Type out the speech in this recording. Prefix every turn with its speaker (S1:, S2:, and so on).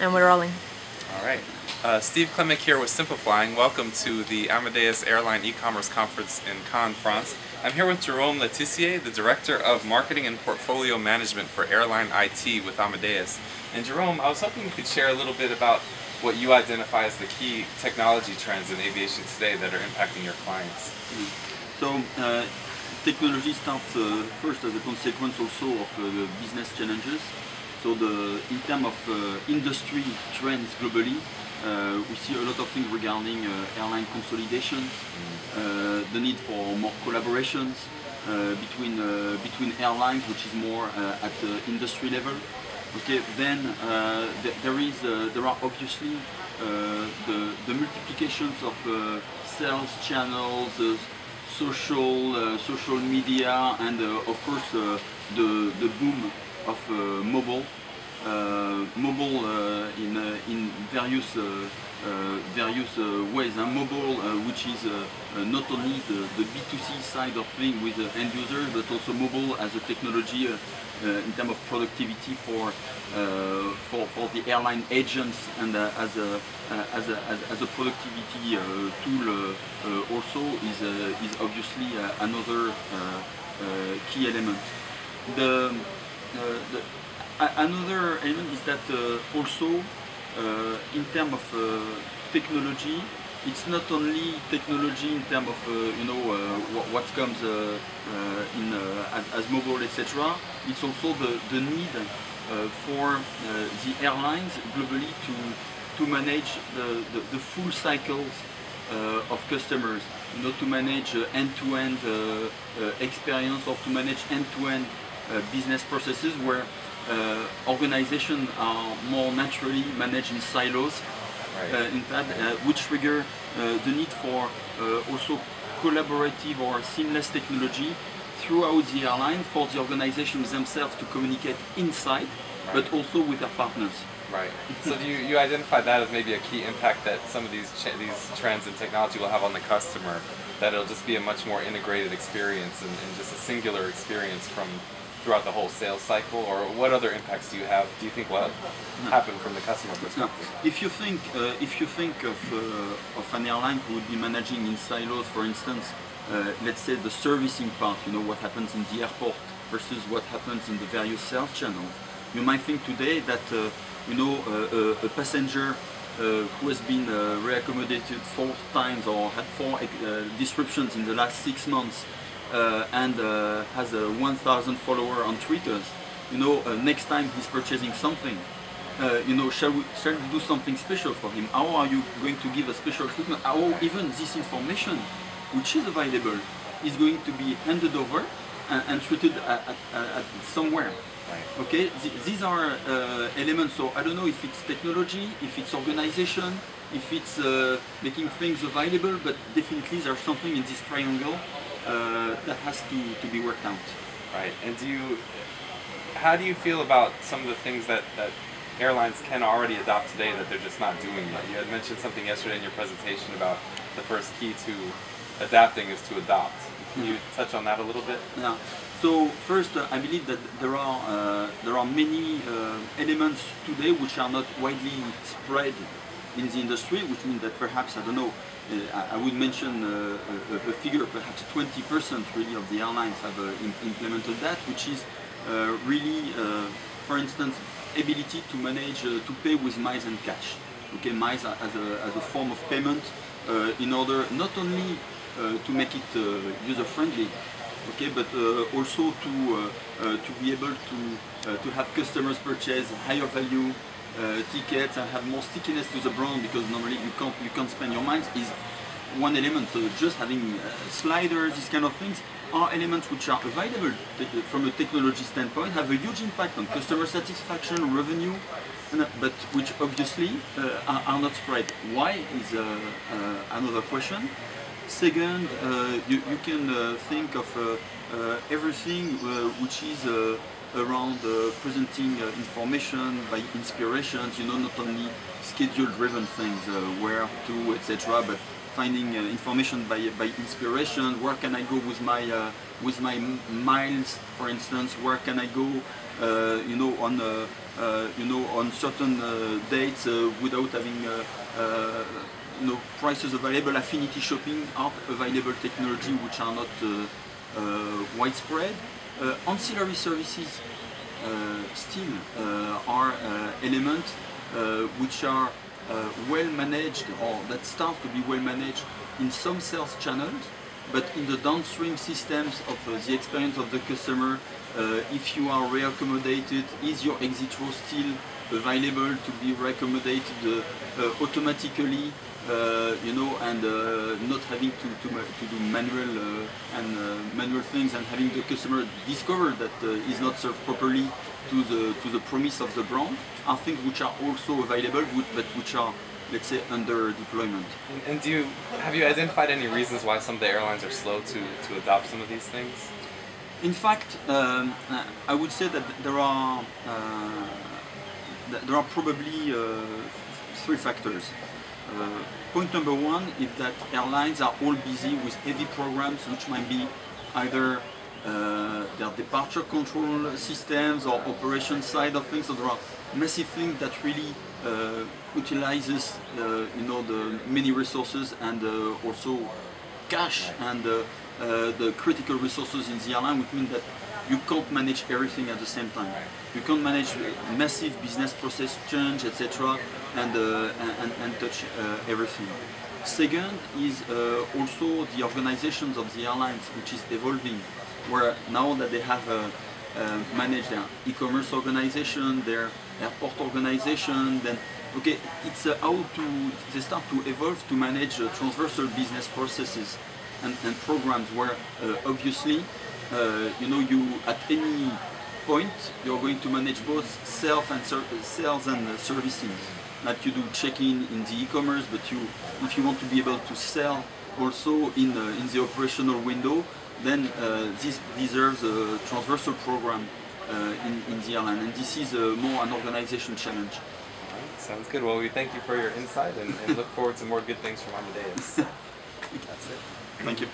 S1: And we're rolling.
S2: All right. Steve Klimek here with Simplifying. Welcome to the Amadeus Airline E-Commerce Conference in Cannes, France. I'm here with Jerome Letissier, the Director of Marketing and Portfolio Management for Airline IT with Amadeus. And Jerome, I was hoping you could share a little bit about what you identify as the key technology trends in aviation today that are impacting your clients.
S3: So, technology starts first as a consequence also of business challenges. So in terms of industry trends globally, we see a lot of things regarding airline consolidation, the need for more collaborations between airlines, which is more at the industry level. Okay, then there are obviously the multiplications of sales channels, social media, and of course the boom of mobile in various ways. Mobile, which is not only the B2C side of things with the end users, but also mobile as a technology in terms of productivity for the airline agents, and as a productivity tool also is obviously another key element. Another element is that also in terms of technology, it's not only technology in terms of what comes as mobile, etc. It's also the need for the airlines globally to manage the full cycles of customers, to manage end-to-end experience, or to manage end-to-end business processes where organizations are more naturally managed in silos. Right. In fact, which trigger the need for also collaborative or seamless technology throughout the airline for the organizations themselves to communicate inside, right, but also with their partners.
S2: Right. So do you identify that as maybe a key impact that some of these trends in technology will have on the customer, that it'll just be a much more integrated experience and just a singular experience throughout the whole sales cycle? Or what other impacts do you think will happen from the customer perspective?
S3: No. If you think of an airline who would be managing in silos, for instance, let's say the servicing part, what happens in the airport versus what happens in the various sales channels, you might think today that a passenger who has been reaccommodated 4 times or had 4 disruptions in the last 6 months and has 1,000 followers on Twitter, next time he's purchasing something, shall we do something special for him? How are you going to give a special treatment? How even this information, which is available, is going to be handed over and treated at somewhere? Right. Okay, these are elements. So I don't know if it's technology, if it's organization, if it's making things available, but definitely there's something in this triangle that has to be worked out.
S2: Right. And how do you feel about some of the things that airlines can already adopt today that they're just not doing yet? You had mentioned something yesterday in your presentation about the first key to adapting is to adopt. Can you touch on that a little bit?
S3: Yeah. So first, I believe that there are many elements today which are not widely spread in the industry, which means that perhaps, I don't know, I would mention a figure, perhaps 20% really of the airlines have implemented that, which is really, for instance, ability to manage to pay with miles and cash. Okay, miles as a form of payment in order not only to make it user-friendly, okay, but also to be able to have customers purchase higher value tickets and have more stickiness to the brand, because normally you can't spend your miles, is one element. So just having sliders, these kind of things, are elements which are available from a technology standpoint, have a huge impact on customer satisfaction, revenue, but which obviously are not spread. Why is another question. Second, you can think of everything which is around presenting information by inspirations, not only schedule-driven things, where to, etc., but finding information by inspiration. Where can I go with my miles, for instance? Where can I go you know, on certain dates without having you know, prices available. Affinity shopping are available technology which are not widespread. Ancillary services still are elements which are well managed, or that start to be well managed in some sales channels, but in the downstream systems of the experience of the customer, if you are re-accommodated, is your exit row still available to be re-accommodated automatically, you know, and not having to do manual things, and having the customer discover that is not served properly to the promise of the brand, are things which are also available, but which are, let's say, under deployment.
S2: And have you identified any reasons why some of the airlines are slow to adopt some of these things?
S3: In fact, I would say that there are probably three factors. Point number one is that airlines are all busy with heavy programs which might be either their departure control systems or operation side of things. So there are massive things that really utilizes you know, the many resources and also cash and the critical resources in the airline, which means that you can't manage everything at the same time. You can't manage massive business process change, etc., and touch everything. Second is also the organizations of the airlines, which is evolving, where now that they have managed their e-commerce organization, their airport organization, then okay, it's how they start to evolve to manage transversal business processes and programs, where obviously you know, you at any point you're going to manage both sales and servicing. That you do check-in in the e-commerce, but if you want to be able to sell also in the operational window, then this deserves a transversal program in the airline, and this is more an organization challenge.
S2: Sounds good. Well, we thank you for your insight and look forward to more good things from Amadeus. That's it.
S3: Thank you.